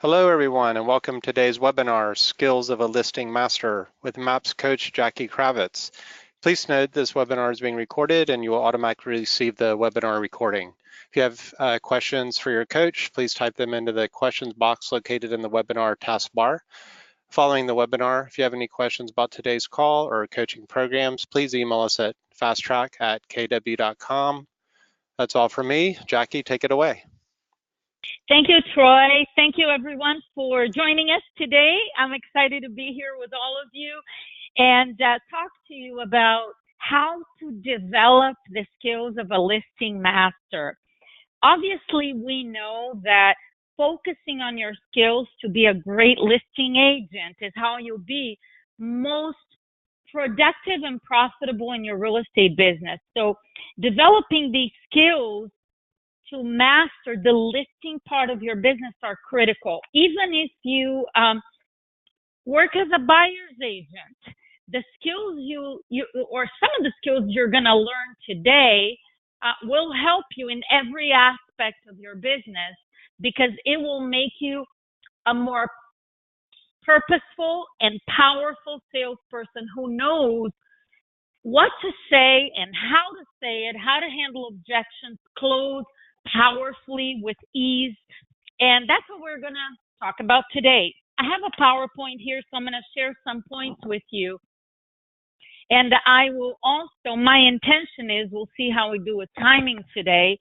Hello, everyone, and welcome to today's webinar, Skills of a Listing Master, with MAPS coach Jackie Kravitz. Please note this webinar is being recorded and you will automatically receive the webinar recording. If you have questions for your coach, please type them into the questions box located in the webinar taskbar. Following the webinar, if you have any questions about today's call or coaching programs, please email us at fasttrack@kw.com. That's all from me. Jackie, take it away. Thank you, Troy. Thank you, everyone, for joining us today. I'm excited to be here with all of you and talk to you about how to develop the skills of a listing master. Obviously, we know that focusing on your skills to be a great listing agent is how you'll be most productive and profitable in your real estate business. So developing these skills to master the listing part of your business are critical. Even if you work as a buyer's agent, the skills you or some of the skills you're going to learn today will help you in every aspect of your business, because it will make you a more purposeful and powerful salesperson who knows what to say and how to say it, how to handle objections, close powerfully with ease. And that's what we're going to talk about today. I have a PowerPoint here, so I'm going to share some points with you. And I will also, my intention is, we'll see how we do with timing today,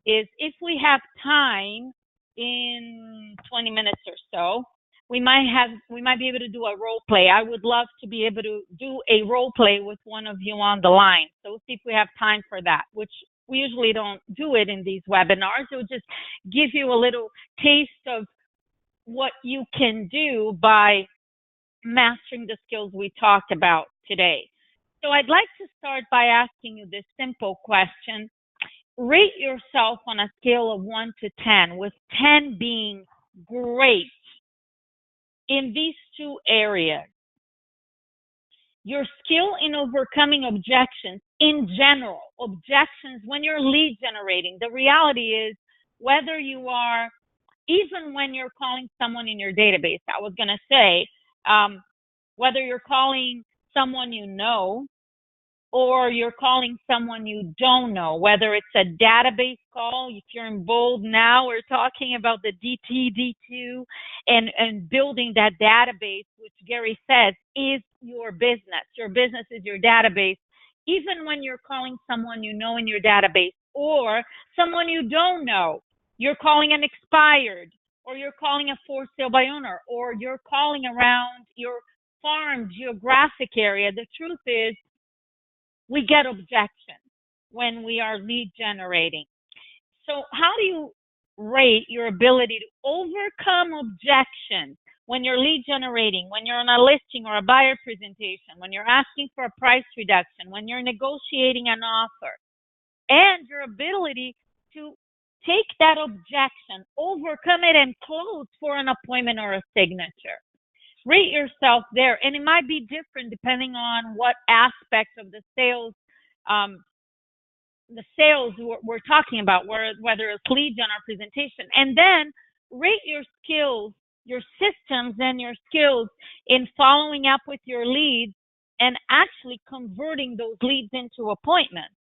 is if we have time in 20 minutes or so, we might be able to do a role play. I would love to be able to do a role play with one of you on the line. So we'll see if we have time for that, which we usually don't do it in these webinars. It will just give you a little taste of what you can do by mastering the skills we talked about today. So I'd like to start by asking you this simple question. Rate yourself on a scale of 1 to 10, with 10 being great in these two areas. Your skill in overcoming objections in general, objections when you're lead generating. The reality is, whether you are, even when you're calling someone in your database, I was going to say, whether you're calling someone you know or you're calling someone you don't know, whether it's a database call. If you're in bold now, we're talking about the DT, D2, and building that database, which Gary says is your business. Your business is your database. Even when you're calling someone you know in your database or someone you don't know, you're calling an expired, or you're calling a for sale by owner, or you're calling around your farm geographic area. The truth is, we get objections when we are lead generating. So how do you rate your ability to overcome objections when you're lead generating, when you're on a listing or a buyer presentation, when you're asking for a price reduction, when you're negotiating an offer, and your ability to take that objection, overcome it, and close for an appointment or a signature? Rate yourself there, and it might be different depending on what aspect of the sales we're talking about, whether it's lead gen or presentation. And then rate your skills, your systems, and your skills in following up with your leads and actually converting those leads into appointments.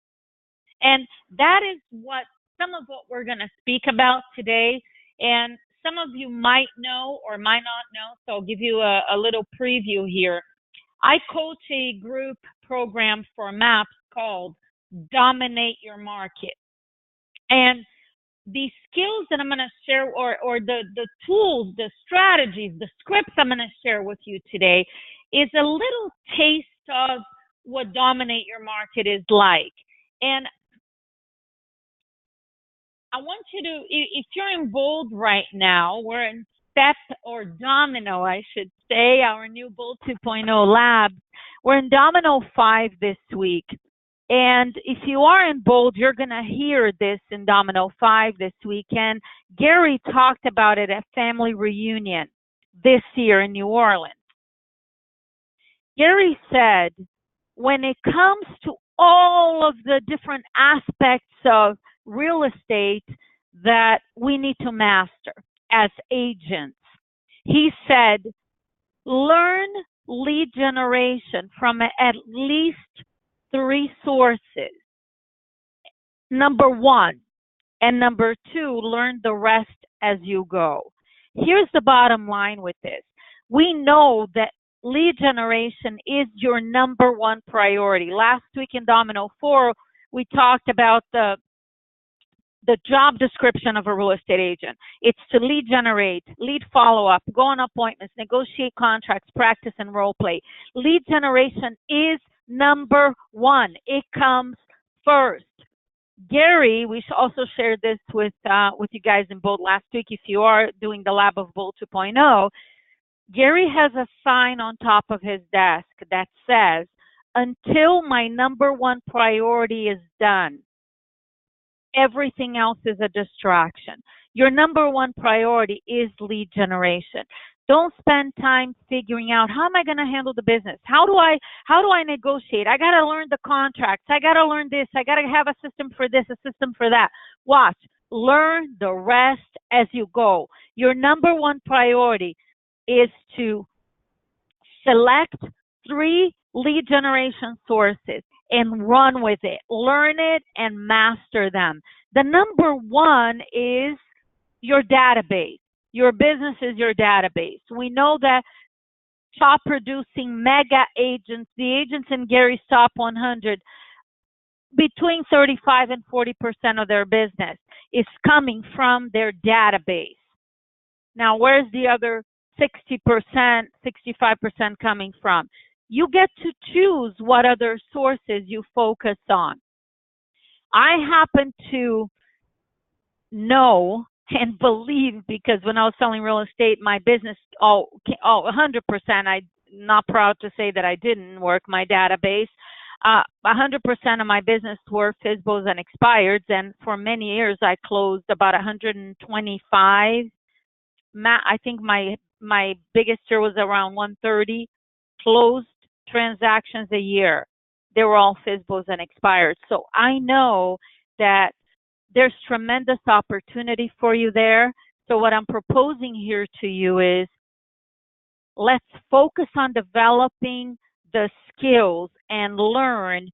And that is some of what we're going to speak about today. And some of you might know or might not know, so I'll give you a little preview here. I coach a group program for MAPS called Dominate Your Market. And the skills that I'm going to share, or the tools, the strategies, the scripts I'm going to share with you today is a little taste of what Dominate Your Market is like. And I want you to, if you're in bold right now, we're in step or domino, I should say, our new Bold 2.0 lab. We're in domino 5 this week. And if you are in bold, you're going to hear this in domino 5 this week. And Gary talked about it at Family Reunion this year in New Orleans. Gary said, when it comes to all of the different aspects of real estate that we need to master as agents, He said, learn lead generation from at least 3 sources. Number 1. And number 2, learn the rest as you go. Here's the bottom line with this. We know that lead generation is your number 1 priority. Last week in Domino 4, we talked about the job description of a real estate agent. It's to lead generate, lead follow up, go on appointments, negotiate contracts, practice, and role play. Lead generation is number 1. It comes first. Gary, we also shared this with you guys in Bold last week. If you are doing the Lab of Bold 2.0, Gary has a sign on top of his desk that says, until my number 1 priority is done, everything else is a distraction. Your number 1 priority is lead generation. Don't spend time figuring out, how am I going to handle the business? How do I negotiate? I got to learn the contracts. I got to learn this. I got to have a system for this, a system for that. Watch. Learn the rest as you go. Your number 1 priority is to select 3 lead generation sources and run with it. Learn it and master them. The number 1 is your database. Your business is your database. We know that top producing mega agents, the agents in Gary's top 100, between 35 and 40% of their business is coming from their database. Now, where's the other 60%, 65% coming from? You get to choose what other sources you focus on. I happen to know and believe, because when I was selling real estate, my business, 100%, I'm not proud to say that I didn't work my database. 100% of my business were FSBOs and expireds, and for many years I closed about 125. I think my biggest year was around 130 closed transactions a year. They were all FSBOs and expired. So I know that there's tremendous opportunity for you there. So what I'm proposing here to you is, let's focus on developing the skills and learn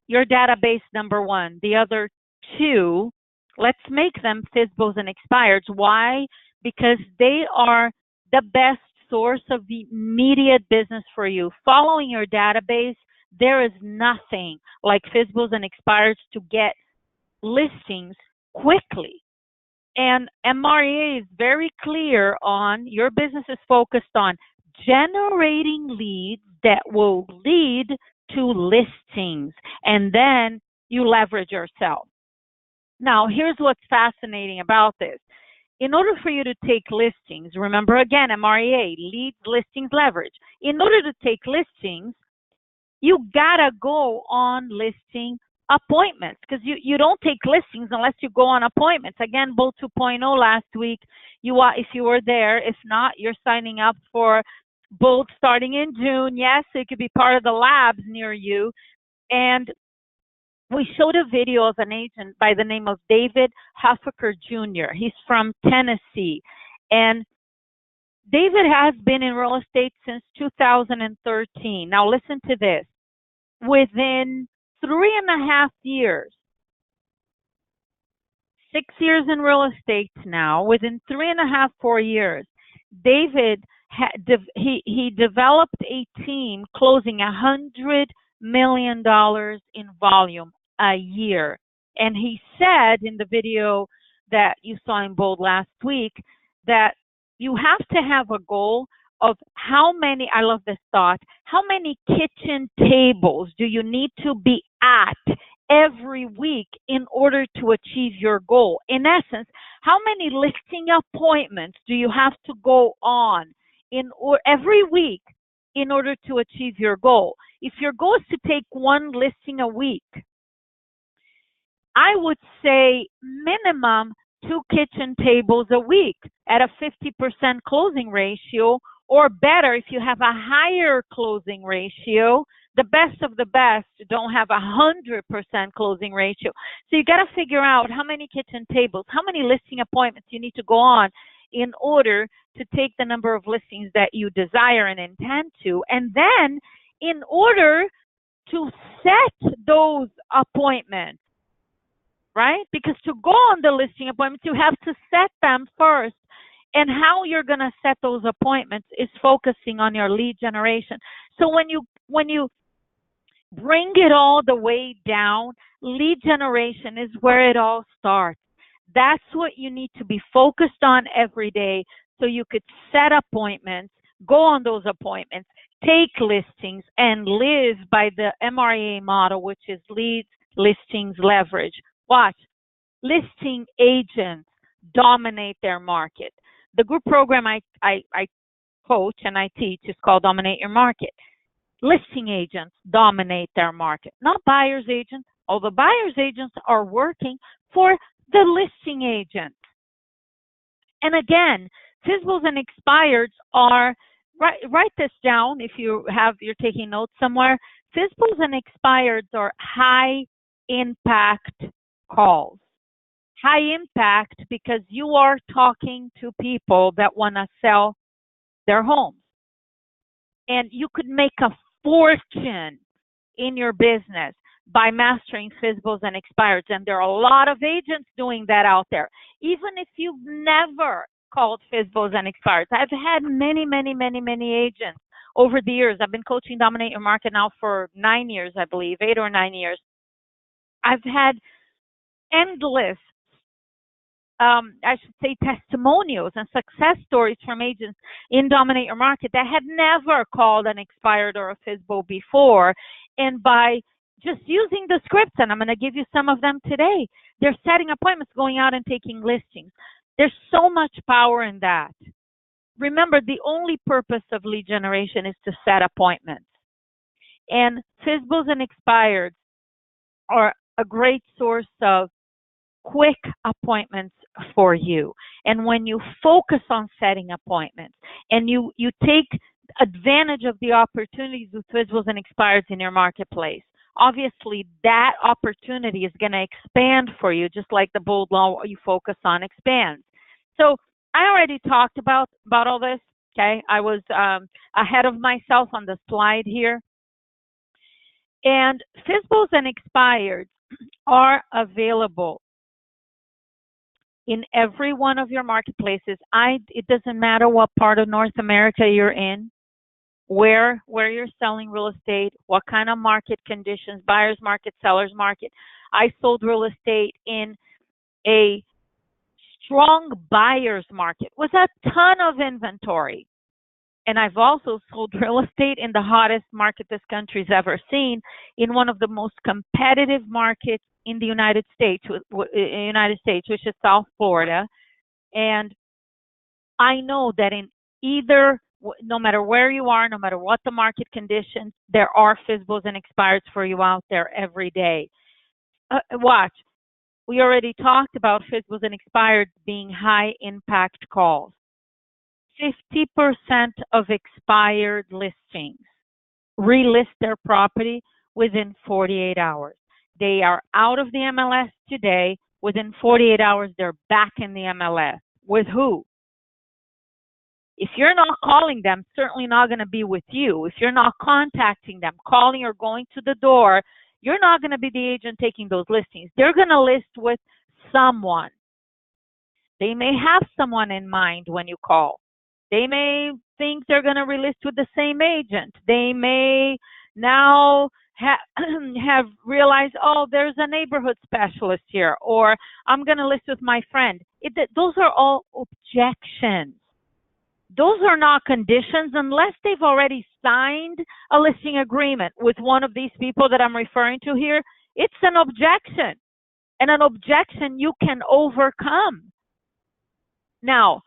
your database, number 1. The other 2, let's make them FSBOs and expireds. Why? Because they are the best source of the immediate business for you. Following your database, there is nothing like FSBOs and expireds to get listings quickly. And MREA is very clear on, your business is focused on generating leads that will lead to listings, and then you leverage yourself. Now, here's what's fascinating about this. In order for you to take listings, remember again, MREA, leads, listings, leverage. In order to take listings, you gotta go on listing appointments, because you don't take listings unless you go on appointments. Again, Bold 2.0 last week, if you were there. If not, you're signing up for Bold starting in June. Yes, it could be part of the labs near you. And we showed a video of an agent by the name of David Huffaker Jr. He's from Tennessee. And David has been in real estate since 2013. Now listen to this. Within 3.5 years, 6 years in real estate now, within 3.5, 4 years, David he developed a team closing $100 million in volume a year. And he said in the video that you saw in Bold last week that you have to have a goal of how many, I love this thought, how many kitchen tables do you need to be at every week in order to achieve your goal? In essence, how many listing appointments do you have to go on every week in order to achieve your goal? If your goal is to take 1 listing a week, I would say minimum 2 kitchen tables a week at a 50% closing ratio, or better, if you have a higher closing ratio. The best of the best don't have 100% closing ratio. So you got to figure out how many kitchen tables, how many listing appointments you need to go on in order to take the number of listings that you desire and intend to, and then in order to set those appointments, right? Because to go on the listing appointments, you have to set them first. And how you're going to set those appointments is focusing on your lead generation. So when you bring it all the way down, lead generation is where it all starts. That's what you need to be focused on every day so you could set appointments, go on those appointments, take listings, and live by the MREA model, which is leads, listings, leverage. Watch, listing agents dominate their market. The group program I coach and I teach is called Dominate Your Market. Listing agents dominate their market, not buyer's agents, although buyer's agents are working for the listing agent. And again, FSBOs and expireds are, write this down if you're taking notes somewhere. FSBOs and expireds are high impact calls. High impact because you are talking to people that want to sell their homes. And you could make a fortune in your business by mastering FSBOs and expireds. And there are a lot of agents doing that out there. Even if you've never called FSBOs and expireds. I've had many agents over the years. I've been coaching Dominate Your Market now for 9 years, I believe, 8 or 9 years. I've had endless I should say testimonials and success stories from agents in Dominate Your Market that had never called an expired or a FSBO before. And by just using the scripts, and I'm going to give you some of them today, they're setting appointments, going out and taking listings. There's so much power in that. Remember, the only purpose of lead generation is to set appointments. And FSBOs and expireds are a great source of quick appointments for you. And when you focus on setting appointments and you take advantage of the opportunities with FSBOs and expireds in your marketplace, obviously that opportunity is going to expand for you, just like the bold law you focus on expands. So I already talked about all this. Okay, I was ahead of myself on the slide here. And FSBOs and expireds are available in every one of your marketplaces. It doesn't matter what part of North America you're in, where you're selling real estate, what kind of market conditions, buyer's market, seller's market. I sold real estate in a strong buyer's market with a ton of inventory. And I've also sold real estate in the hottest market this country's ever seen, in one of the most competitive markets in the United States, which is South Florida. And I know that in either, no matter where you are, no matter what the market conditions, there are FSBOs and expireds for you out there every day. Watch, we already talked about FSBOs and expireds being high impact calls. 50% of expired listings relist their property within 48 hours. They are out of the MLS today. Within 48 hours, they're back in the MLS. With who? If you're not calling them, certainly not going to be with you. If you're not contacting them, calling or going to the door, you're not going to be the agent taking those listings. They're going to list with someone. They may have someone in mind when you call. They may think they're going to relist with the same agent. They may now have realized, oh, there's a neighborhood specialist here, or I'm going to list with my friend. Those are all objections. Those are not conditions unless they've already signed a listing agreement with one of these people that I'm referring to here. It's an objection, and an objection you can overcome. Now,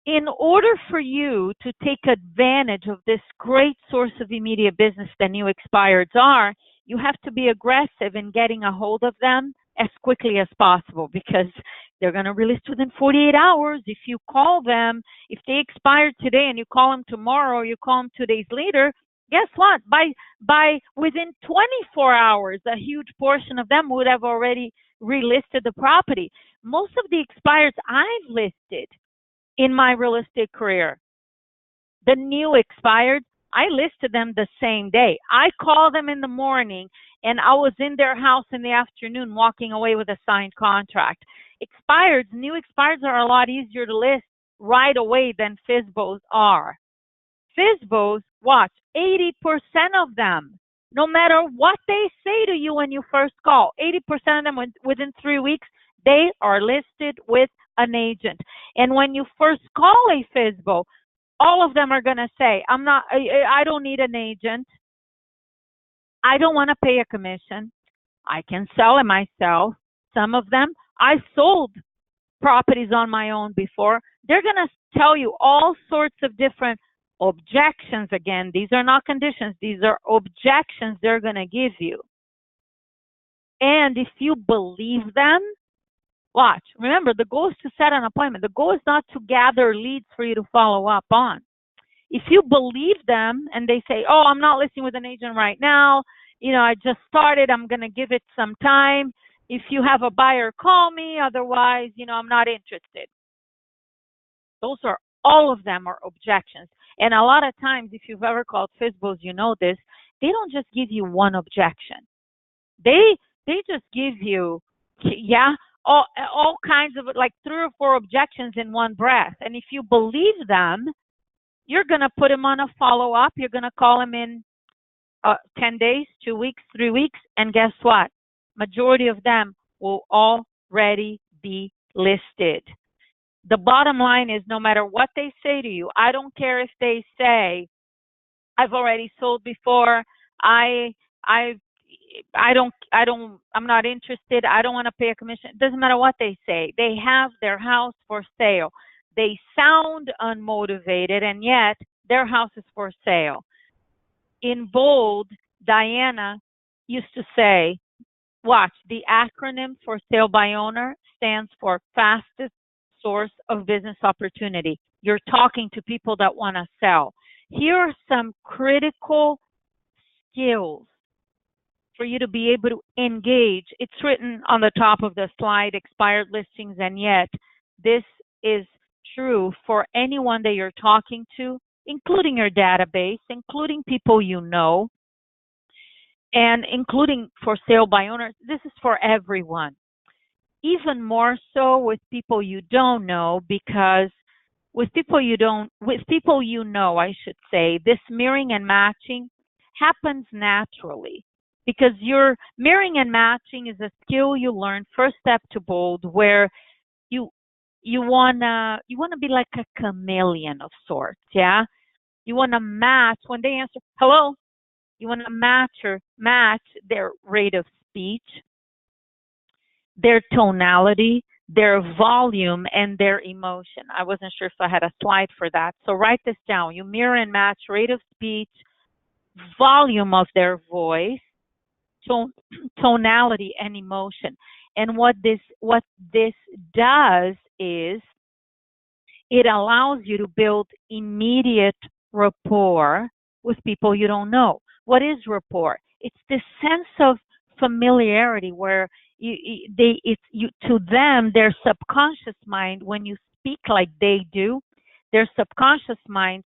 in order for you to take advantage of this great source of immediate business that new expireds are, you have to be aggressive in getting a hold of them as quickly as possible, because they're going to relist within 48 hours. If you call them, if they expired today and you call them tomorrow, or you call them 2 days later, guess what? By within 24 hours, a huge portion of them would have already relisted the property. Most of the expireds I've listed in my real estate career, the new expired, I listed them the same day. I called them in the morning and I was in their house in the afternoon walking away with a signed contract. Expireds, new expireds are a lot easier to list right away than FSBOs are. FSBOs, watch, 80% of them, no matter what they say to you when you first call, 80% of them within 3 weeks, they are listed with an agent. And when you first call a FSBO, all of them are going to say, I don't need an agent. I don't want to pay a commission. I can sell it myself. Some of them, I've sold properties on my own before. They're going to tell you all sorts of different objections. Again, these are not conditions. These are objections they're going to give you. And if you believe them, watch. Remember, the goal is to set an appointment. The goal is not to gather leads for you to follow up on. If you believe them and they say, oh, I'm not listing with an agent right now, I just started, I'm going to give it some time. If you have a buyer, call me. Otherwise, I'm not interested. Those are, all of them are objections. And a lot of times, if you've ever called FSBOs, you know this, they don't just give you one objection. They just give you, all kinds of, like 3 or 4 objections in one breath. And if you believe them, you're going to put them on a follow-up. You're going to call them in 10 days, 2 weeks, 3 weeks. And guess what? Majority of them will already be listed. The bottom line is, no matter what they say to you, I don't care if they say, I've already sold before, I'm not interested, I don't want to pay a commission. It doesn't matter what they say. They have their house for sale. They sound unmotivated, and yet their house is for sale. In bold, Diana used to say, watch, the acronym for sale by owner stands for fastest source of business opportunity. You're talking to people that want to sell. Here are some critical skills for you to be able to engage. It's written on the top of the slide, expired listings, and yet this is true for anyone that you're talking to, including your database, including people you know, and including for sale by owners. This is for everyone. Even more so with people you don't know, because with people you know, I should say, this mirroring and matching happens naturally, because your mirroring and matching is a skill you learn first step to bold, where you wanna be like a chameleon of sorts, yeah? You wanna match when they answer hello, you wanna match their rate of speech, their tonality, their volume, and their emotion. I wasn't sure if I had a slide for that. So write this down. You mirror and match rate of speech, volume of their voice, tonality, and emotion. And what this does is it allows you to build immediate rapport with people you don't know. What is rapport? It's this sense of familiarity where to them, their subconscious mind, when you speak like they do, their subconscious mind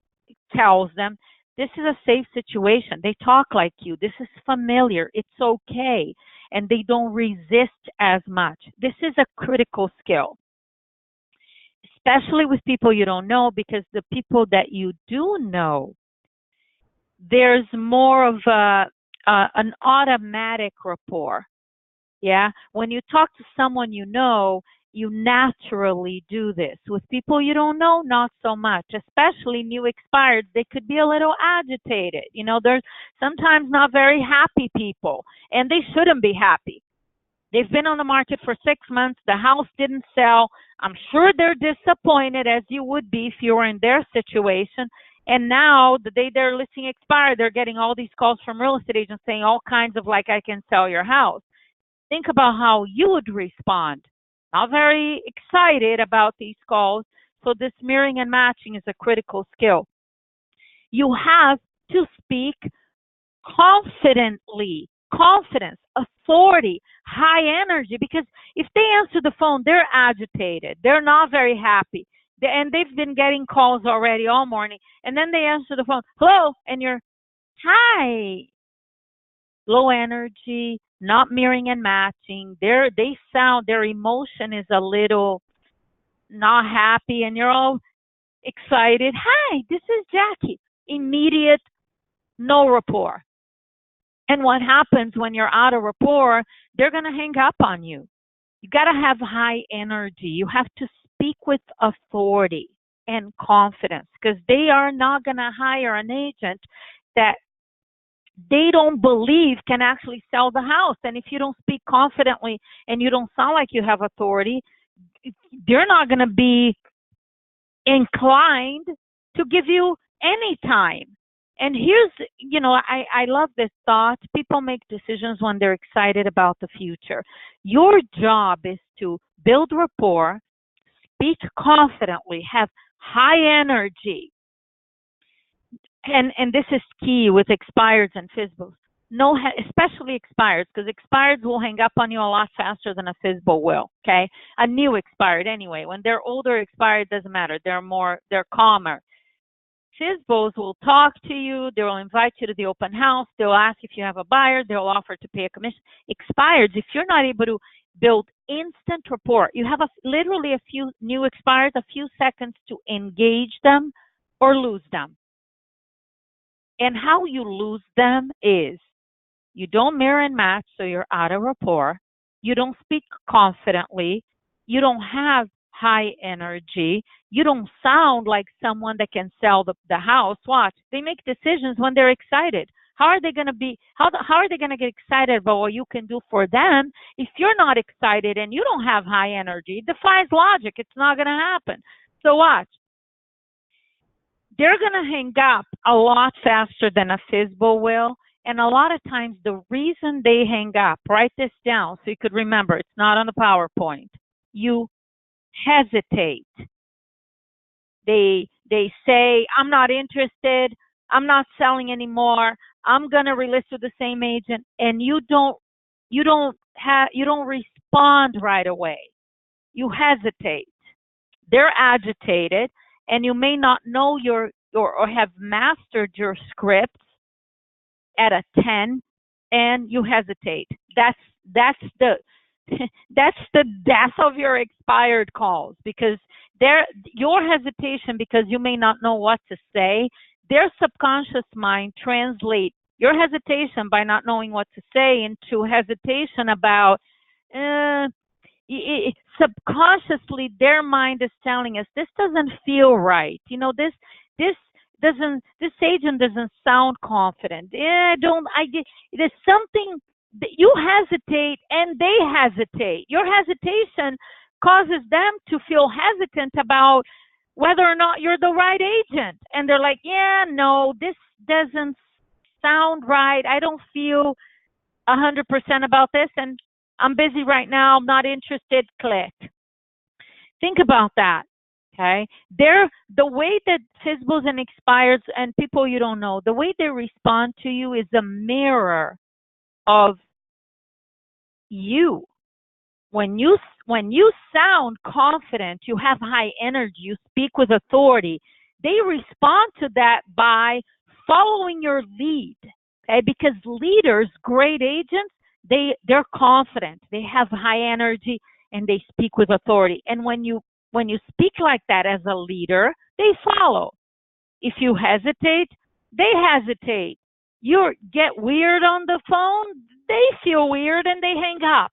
tells them, this is a safe situation. They talk like you. This is familiar. It's okay. And they don't resist as much. This is a critical skill, especially with people you don't know, because the people that you do know, there's more of an automatic rapport. Yeah, when you talk to someone you know, you naturally do this. With people you don't know, not so much, especially new expireds. They could be a little agitated. There's sometimes not very happy people, and they shouldn't be happy. They've been on the market for 6 months. The house didn't sell. I'm sure they're disappointed, as you would be if you were in their situation. And now, the day their listing expired, they're getting all these calls from real estate agents saying all kinds of like, I can sell your house. Think about how you would respond. Not very excited about these calls. So this mirroring and matching is a critical skill. You have to speak confidently. Confidence, authority, high energy, because if they answer the phone, they're agitated. They're not very happy. And they've been getting calls already all morning. And then they answer the phone, hello, and you're, hi. Low energy, not mirroring and matching. Their emotion is a little not happy, and you're all excited. Hi, this is Jackie. Immediate no rapport. And what happens when you're out of rapport, they're going to hang up on you. You got to have high energy. You have to speak with authority and confidence, because they are not going to hire an agent that they don't believe can actually sell the house. And if you don't speak confidently and you don't sound like you have authority, they're not going to be inclined to give you any time. And here's, I love this thought. People make decisions when they're excited about the future. Your job is to build rapport, speak confidently, have high energy. And this is key with expireds and FSBOs. No, especially expireds, because expireds will hang up on you a lot faster than a FSBO will, okay? A new expired anyway. When they're older, expired doesn't matter. They're calmer. FSBOs will talk to you. They will invite you to the open house. They'll ask if you have a buyer. They'll offer to pay a commission. Expireds, if you're not able to build instant rapport, you have literally a few new expireds, a few seconds to engage them or lose them. And how you lose them is you don't mirror and match, so you're out of rapport. You don't speak confidently. You don't have high energy. You don't sound like someone that can sell the house. Watch, they make decisions when they're excited. How are they going to how are they going to get excited about what you can do for them if you're not excited and you don't have high energy? It defies logic. It's not going to happen. So watch. They're going to hang up a lot faster than a FSBO will. And a lot of times the reason they hang up, write this down so you could remember, it's not on the PowerPoint. You hesitate. They say, I'm not interested. I'm not selling anymore. I'm going to relist with the same agent. And you don't respond right away. You hesitate. They're agitated, and you may not know or have mastered your scripts at a 10, and you hesitate. That's the death of your expired calls, because your hesitation, because you may not know what to say, their subconscious mind translates your hesitation by not knowing what to say into hesitation about subconsciously their mind is telling us this doesn't feel right. This agent doesn't sound confident. There's something that you hesitate and they hesitate. Your hesitation causes them to feel hesitant about whether or not you're the right agent. And they're like, yeah, no, this doesn't sound right. I don't feel 100% about this, and I'm busy right now. I'm not interested. Click. Think about that. Okay, the way that FSBOs and expireds and people you don't know, the way they respond to you is a mirror of you. When you sound confident, you have high energy, you speak with authority, they respond to that by following your lead. Okay, because leaders, great agents, they're confident, they have high energy, and they speak with authority. And when you speak like that as a leader, they follow. If you hesitate, they hesitate. You get weird on the phone, they feel weird and they hang up.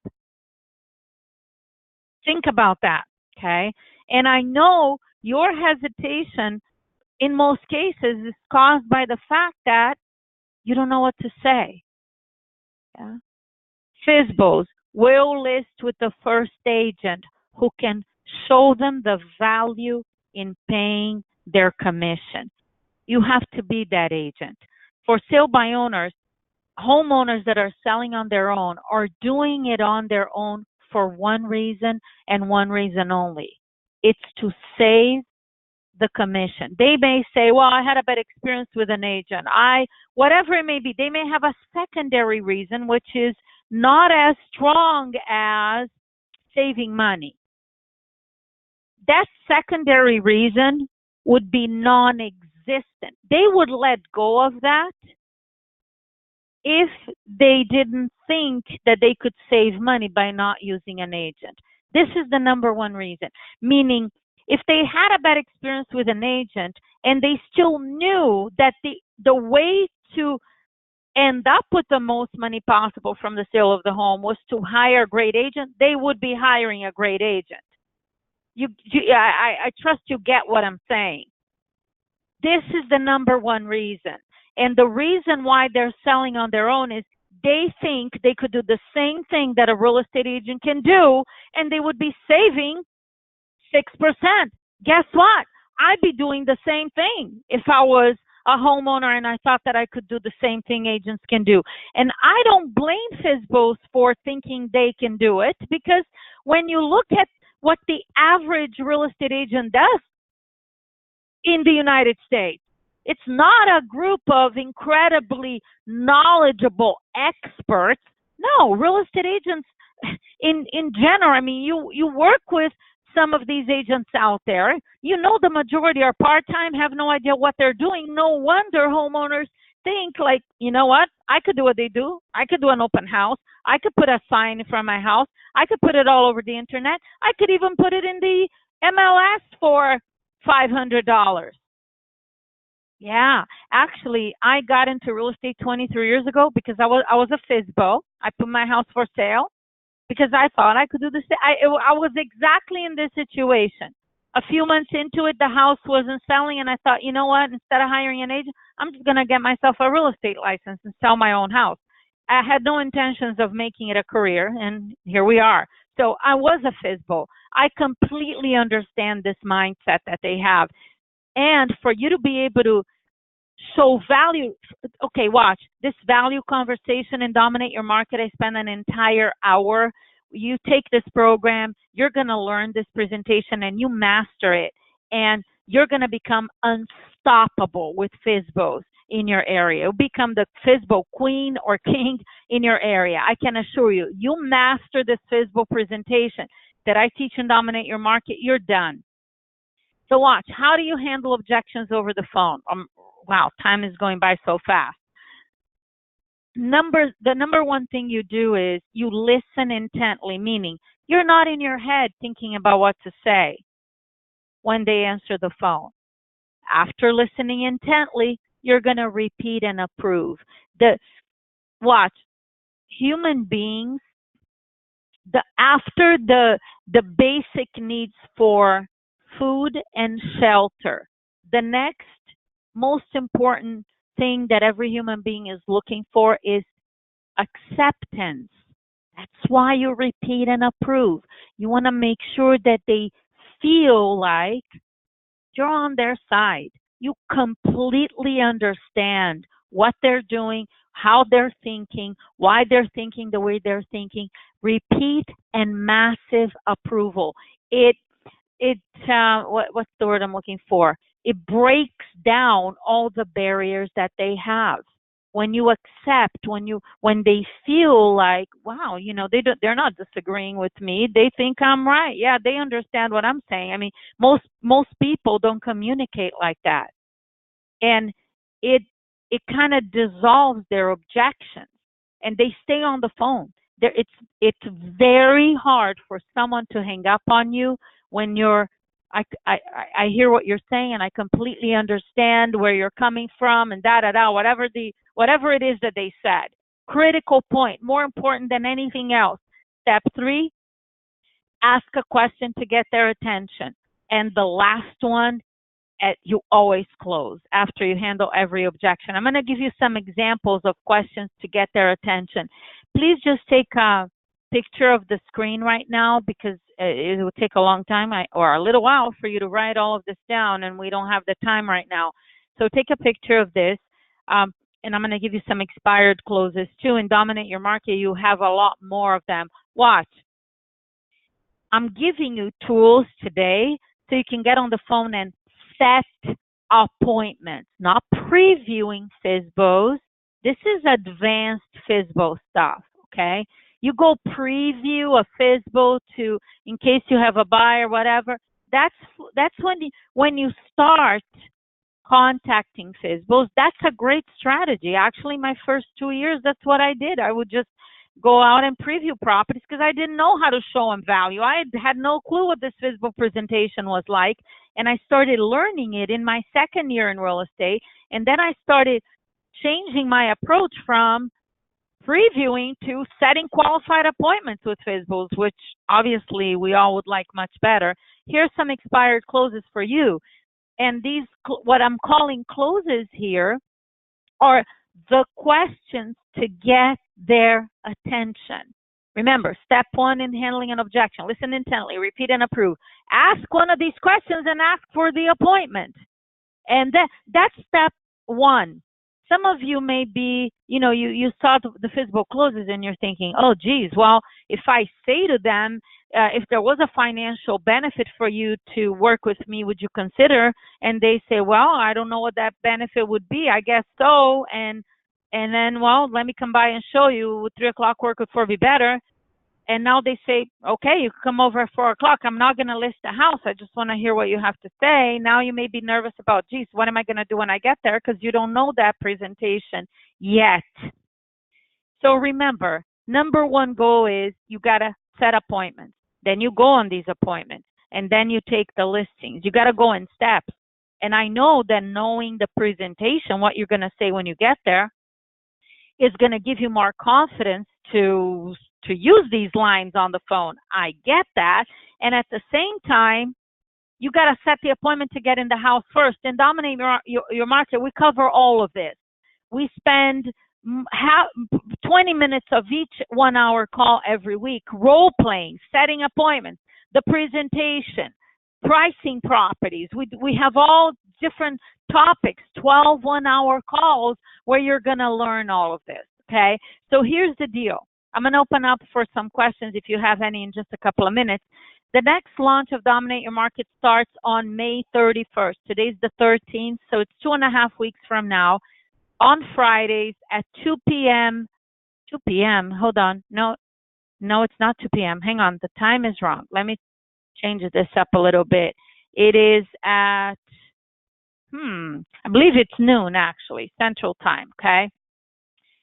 Think about that, okay? And I know your hesitation in most cases is caused by the fact that you don't know what to say. Yeah? FSBOs will list with the first agent who can show them the value in paying their commission. You have to be that agent. For sale by owners, homeowners that are selling on their own are doing it on their own for one reason and one reason only. It's to save the commission. They may say, well, I had a bad experience with an agent. Whatever it may be, they may have a secondary reason, which is not as strong as saving money. That secondary reason would be non-existent. They would let go of that if they didn't think that they could save money by not using an agent. This is the number one reason. Meaning, if they had a bad experience with an agent and they still knew that the way to end up with the most money possible from the sale of the home was to hire a great agent, they would be hiring a great agent. I trust you get what I'm saying. This is the number one reason. And the reason why they're selling on their own is they think they could do the same thing that a real estate agent can do, and they would be saving 6%. Guess what? I'd be doing the same thing if I was a homeowner and I thought that I could do the same thing agents can do. And I don't blame FSBOs for thinking they can do it, because when you look at what the average real estate agent does in the United States, it's not a group of incredibly knowledgeable experts. No, real estate agents in general, I mean, you work with some of these agents out there. You know, the majority are part-time, have no idea what they're doing. No wonder homeowners think like, you know what? I could do what they do. I could do an open house. I could put a sign in front of my house. I could put it all over the internet. I could even put it in the MLS for $500. Yeah, actually, I got into real estate 23 years ago because I was a FSBO. I put my house for sale because I thought I could do the same. I was exactly in this situation. A few months into it, the house wasn't selling, and I thought, you know what? Instead of hiring an agent, I'm just going to get myself a real estate license and sell my own house. I had no intentions of making it a career, and here we are. So I was a FSBO. I completely understand this mindset that they have. And for you to be able to show value, okay, watch this value conversation and Dominate Your Market. I spent an entire hour. You take this program, you're going to learn this presentation and you master it. And you're going to become unstoppable with FSBOs in your area. You'll become the FSBO queen or king in your area. I can assure you, you master this FSBO presentation that I teach in Dominate Your Market, you're done. So watch, how do you handle objections over the phone? Wow, time is going by so fast. The number one thing you do is you listen intently, meaning you're not in your head thinking about what to say when they answer the phone. After listening intently, you're going to repeat and approve. Watch, human beings, after the basic needs for food and shelter, the next most important thing that every human being is looking for is acceptance. That's why you repeat and approve. You want to make sure that they feel like you're on their side. You completely understand what they're doing, how they're thinking, why they're thinking the way they're thinking. Repeat and massive approval. What's the word I'm looking for? It breaks down all the barriers that they have. When you accept, when they feel like, wow, you know, they're not disagreeing with me. They think I'm right. Yeah, they understand what I'm saying. I mean, most people don't communicate like that. And it kind of dissolves their objections and they stay on the phone. It's very hard for someone to hang up on you when you're I hear what you're saying and I completely understand where you're coming from and whatever it is that they said. Critical point, more important than anything else. Step 3, ask a question to get their attention. And the last one, you always close after you handle every objection. I'm going to give you some examples of questions to get their attention. Please just take a picture of the screen right now because it will take a long time or a little while for you to write all of this down, and we don't have the time right now. So take a picture of this, and I'm going to give you some expired closes too. In Dominate Your Market, you have a lot more of them. Watch. I'm giving you tools today so you can get on the phone and set appointments, not previewing FSBOs. This is advanced FSBO stuff, okay? You go preview a FSBO to, in case you have a buy or whatever. That's when you start contacting FSBOs. That's a great strategy. Actually, my first 2 years, that's what I did. I would just go out and preview properties because I didn't know how to show them value. I had no clue what this FSBO presentation was like, and I started learning it in my second year in real estate, and then I started changing my approach from previewing to setting qualified appointments with FSBOs, which obviously we all would like much better. Here's some expired closes for you. And these, what I'm calling closes here, are the questions to get their attention. Remember, step one in handling an objection: listen intently, repeat and approve. Ask one of these questions and ask for the appointment. And that's step one. Some of you may be, you saw the FSBO closes and you're thinking, oh, geez, well, if I say to them, if there was a financial benefit for you to work with me, would you consider? And they say, well, I don't know what that benefit would be. I guess so. And then, well, let me come by and show you. Would 3 o'clock work with 4 be better? And now they say, okay, you can come over at 4 o'clock. I'm not going to list the house. I just want to hear what you have to say. Now you may be nervous about, geez, what am I going to do when I get there? Because you don't know that presentation yet. So remember, number one goal is you got to set appointments. Then you go on these appointments, and then you take the listings. You got to go in steps. And I know that knowing the presentation, what you're going to say when you get there, is going to give you more confidence to use these lines on the phone. I get that. And at the same time, you got to set the appointment to get in the house first. And Dominate Your Market, we cover all of this. We spend 20 minutes of each 1 hour call every week, role playing, setting appointments, the presentation, pricing properties. We have all different topics, 12 1-hour calls where you're going to learn all of this, okay? So here's the deal. I'm going to open up for some questions if you have any in just a couple of minutes. The next launch of Dominate Your Market starts on May 31st. Today's the 13th, so it's 2.5 weeks from now, on Fridays at 2 p.m. 2 p.m. Hold on. No, it's not 2 p.m. Hang on. The time is wrong. Let me change this up a little bit. It is at, I believe it's noon, actually, Central Time, okay?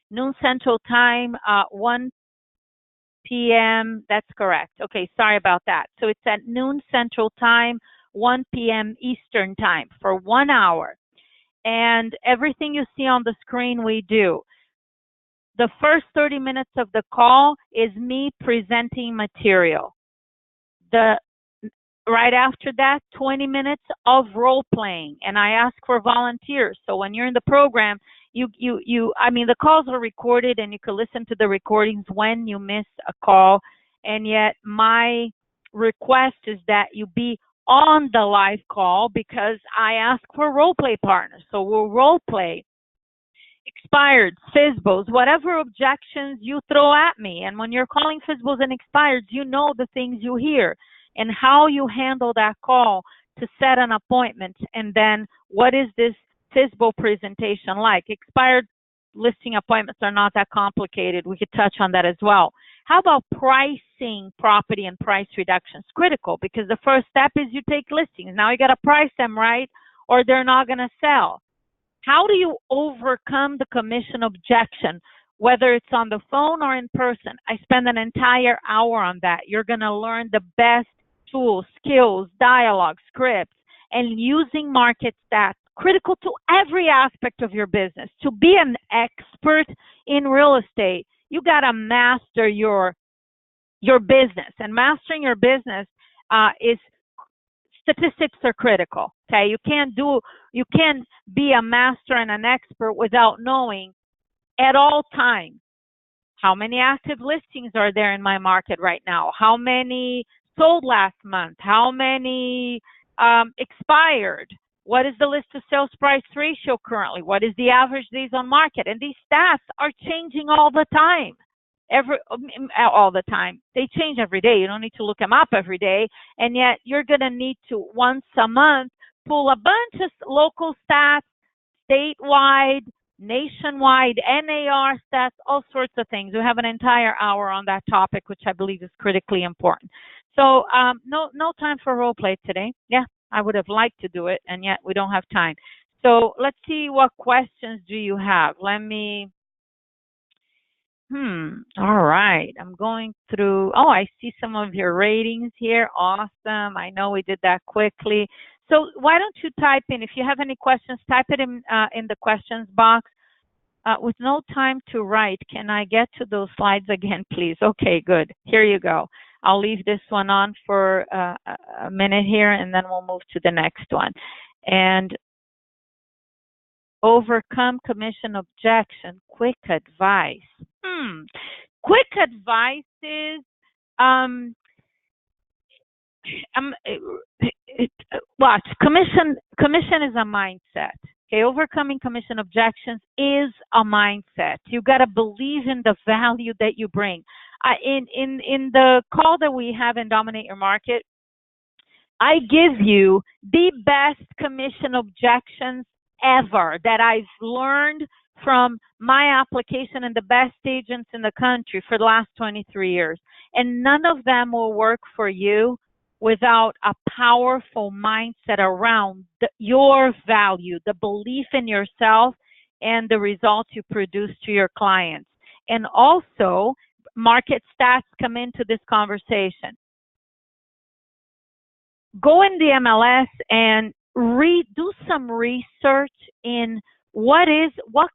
Noon Central Time, 1 p.m. That's correct. Okay, sorry about that. So it's at noon Central Time, 1 p.m. Eastern Time for 1 hour. And everything you see on the screen, we do. The first 30 minutes of the call is me presenting material. Right after that, 20 minutes of role playing, and I ask for volunteers. So when you're in the program, the calls are recorded, and you can listen to the recordings when you miss a call. And yet my request is that you be on the live call because I ask for role play partners. So we'll role play expired, FSBOs, whatever objections you throw at me. And when you're calling FSBOs and expireds, you know the things you hear and how you handle that call to set an appointment. And then what is this FSBO presentation like? Expired listing appointments are not that complicated. We could touch on that as well. How about pricing property and price reductions? Critical, because the first step is you take listings. Now you got to price them right or they're not going to sell. How do you overcome the commission objection, whether it's on the phone or in person? I spend an entire hour on that. You're going to learn the best tools, skills, dialogue, scripts, and using market stats, critical to every aspect of your business. To be an expert in real estate, you got to master your business. And mastering your business is statistics are critical. Okay, you can't be a master and an expert without knowing at all times how many active listings are there in my market right now, how many sold last month, how many expired, what is the list to sales price ratio currently, what is the average days on market. And these stats are changing all the time. All the time. They change every day. You don't need to look them up every day. And yet you're going to need to once a month pull a bunch of local stats, statewide, nationwide, NAR stats, all sorts of things. We have an entire hour on that topic, which I believe is critically important. So no time for role play today. Yeah, I would have liked to do it, and yet we don't have time. So let's see, what questions do you have? Let me, all right. I'm going through, oh, I see some of your ratings here. Awesome. I know we did that quickly. So why don't you type in, if you have any questions, type it in the questions box. With no time to write, can I get to those slides again, please? Okay, good. Here you go. I'll leave this one on for a minute here, and then we'll move to the next one. And overcome commission objection, quick advice. Quick advice is, watch, commission is a mindset. Okay, overcoming commission objections is a mindset. You got to believe in the value that you bring. In the call that we have in Dominate Your Market, I give you the best commission objections ever that I've learned from my application and the best agents in the country for the last 23 years. And none of them will work for you without a powerful mindset around your value, the belief in yourself, and the results you produce to your clients. And also, market stats come into this conversation. Go in the MLS and do some research in what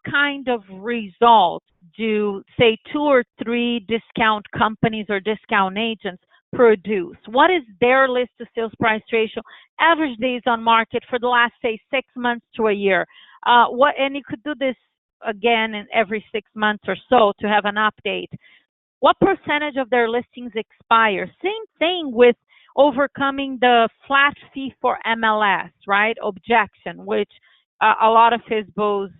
kind of results do, say, 2 or 3 discount companies or discount agents produce. What is their list to sales price ratio, average days on market for the last, say, 6 months to a year? And you could do this again in every 6 months or so to have an update. What percentage of their listings expire? Same thing with overcoming the flat fee for MLS, right? Objection, which a lot of FSBOs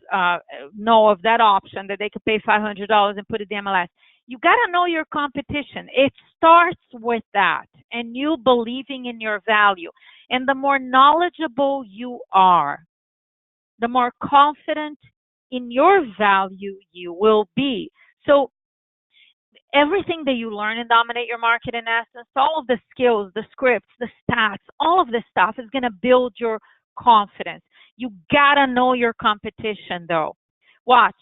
know of that option, that they could pay $500 and put it in MLS. You got to know your competition. It starts with that and you believing in your value. And the more knowledgeable you are, the more confident in your value you will be. So everything that you learn and Dominate Your Market, in essence, all of the skills, the scripts, the stats, all of this stuff is going to build your confidence. You got to know your competition, though. Watch.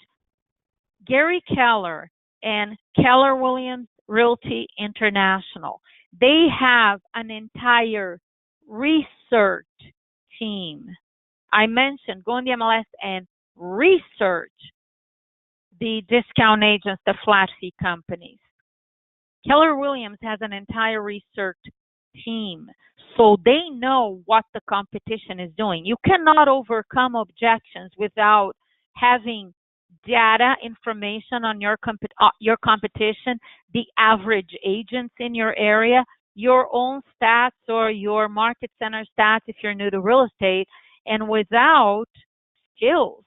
Gary Keller and Keller Williams Realty International, they have an entire research team. I mentioned go in the MLS and research the discount agents, the flat fee companies. Keller Williams has an entire research team, so they know what the competition is doing. You cannot overcome objections without having data, information on your competition, the average agents in your area, your own stats or your market center stats if you're new to real estate, and without skills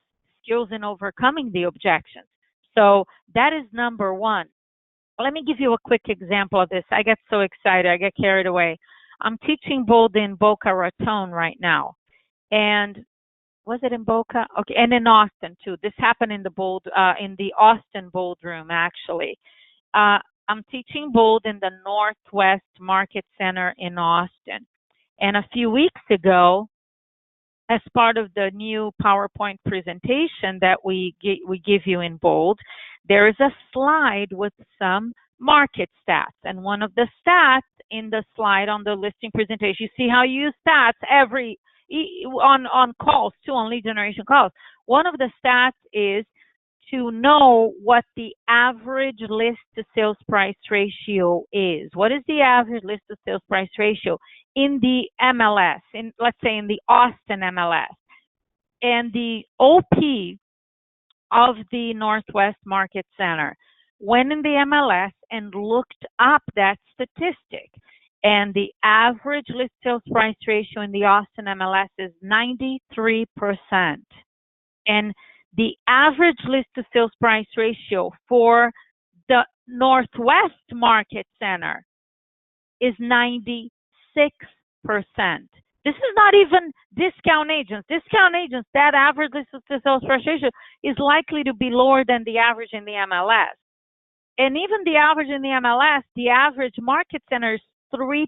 in overcoming the objections. So that is number one. Let me give you a quick example of this. I get so excited. I get carried away. I'm teaching Bold in Boca Raton right now. And was it in Boca? Okay, and in Austin too. This happened in the Austin Bold room, actually. I'm teaching Bold in the Northwest Market Center in Austin. And a few weeks ago, as part of the new PowerPoint presentation that we give you in Bold, there is a slide with some market stats. And one of the stats in the slide on the listing presentation, you see how you use stats on calls too, on lead generation calls. One of the stats is to know what the average list to sales price ratio is. What is the average list to sales price ratio in the MLS, let's say in the Austin MLS? And the OP of the Northwest Market Center went in the MLS and looked up that statistic. And the average list sales price ratio in the Austin MLS is 93%. And the average list to sales price ratio for the Northwest Market Center is 96%. This is not even discount agents. Discount agents, that average listed to sales price ratio is likely to be lower than the average in the MLS. And even the average in the MLS, the average market center is 3%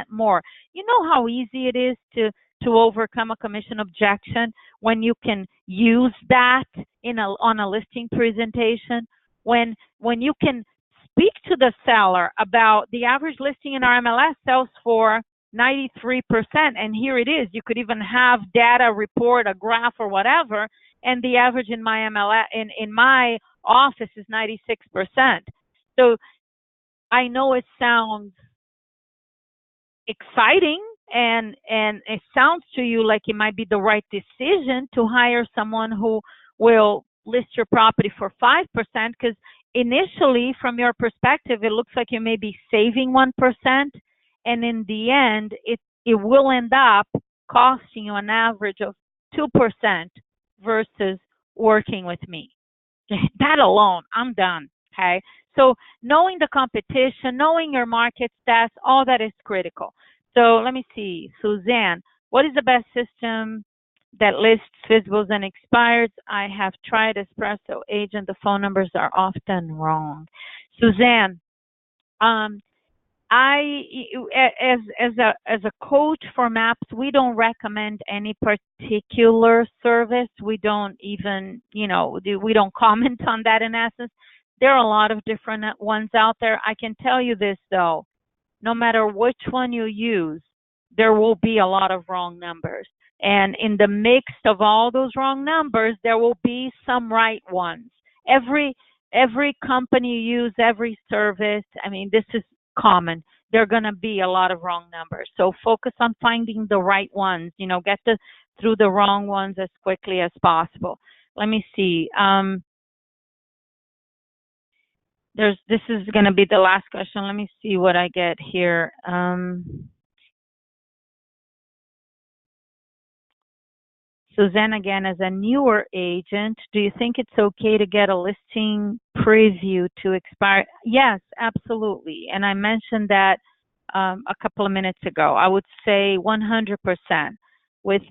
more. You know how easy it is to overcome a commission objection when you can use that on a listing presentation, when you can speak to the seller about the average listing in our MLS sells for 93%, and here it is. You could even have data, report, a graph, or whatever, and the average in my MLS in my office is 96%. So I know it sounds exciting, and it sounds to you like it might be the right decision to hire someone who will list your property for 5%, because initially, from your perspective, it looks like you may be saving 1%, and in the end, it will end up costing you an average of 2% versus working with me. That alone, I'm done. Okay, so knowing the competition, knowing your market stats, all that is critical. So let me see, Suzanne, what is the best system that lists visibles and expires? I have tried Espresso Agent. The phone numbers are often wrong. Suzanne, as a coach for MAPS, we don't recommend any particular service. We don't even, we don't comment on that in essence. There are a lot of different ones out there. I can tell you this though, no matter which one you use, there will be a lot of wrong numbers. And in the mix of all those wrong numbers, there will be some right ones. Every company you use, every service, I mean, this is common. There are going to be a lot of wrong numbers. So focus on finding the right ones, get through the wrong ones as quickly as possible. Let me see. This is going to be the last question. Let me see what I get here. Suzanne, again, as a newer agent, do you think it's okay to get a listing preview to expire? Yes, absolutely. And I mentioned that a couple of minutes ago. I would say 100%. With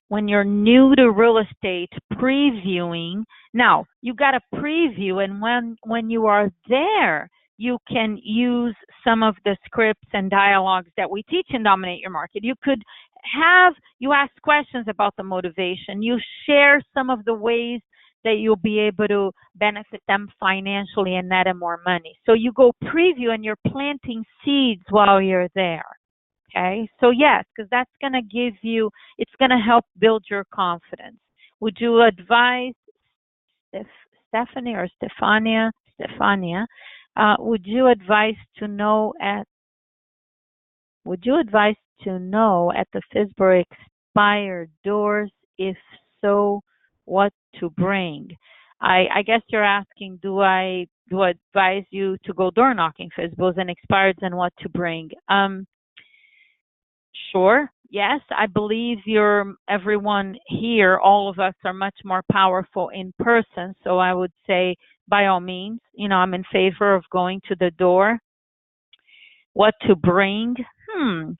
when you're new to real estate, previewing. Now, you got a preview, and when you are there, you can use some of the scripts and dialogues that we teach in Dominate Your Market. You ask questions about the motivation. You share some of the ways that you'll be able to benefit them financially and net them more money. So you go preview and you're planting seeds while you're there. Okay, so yes, because that's going to it's going to help build your confidence. Would you advise Stephanie or Stefania, would you advise to know at the FSBOR expired doors? If so, what to bring? I guess you're asking, do I advise you to go door knocking FSBOs and expireds and what to bring? Sure. Yes, I believe everyone here, all of us are much more powerful in person. So I would say, by all means, I'm in favor of going to the door. What to bring? You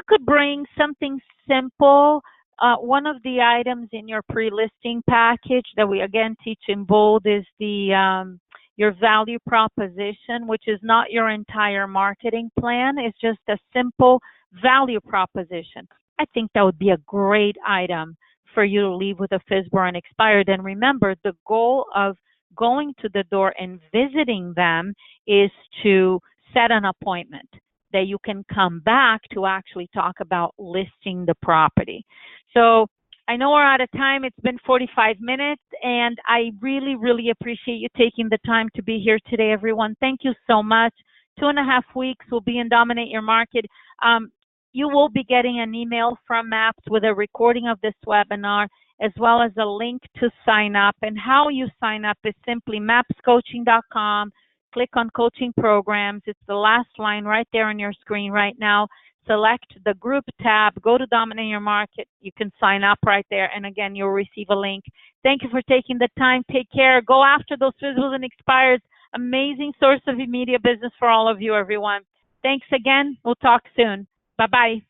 could bring something simple. One of the items in your pre-listing package that we again teach in bold is your value proposition, which is not your entire marketing plan. It's just a simple value proposition. I think that would be a great item for you to leave with a FSBOR and expired. And remember, the goal of going to the door and visiting them is to set an appointment that you can come back to actually talk about listing the property. So I know we're out of time. It's been 45 minutes, and I really, really appreciate you taking the time to be here today, everyone. Thank you so much. 2.5 weeks, we'll be in Dominate Your Market. You will be getting an email from MAPS with a recording of this webinar, as well as a link to sign up. And how you sign up is simply mapscoaching.com. Click on Coaching Programs. It's the last line right there on your screen right now. Select the group tab, go to Dominate Your Market. You can sign up right there. And again, you'll receive a link. Thank you for taking the time. Take care. Go after those FSBOs and expires. Amazing source of immediate business for all of you, everyone. Thanks again. We'll talk soon. Bye-bye.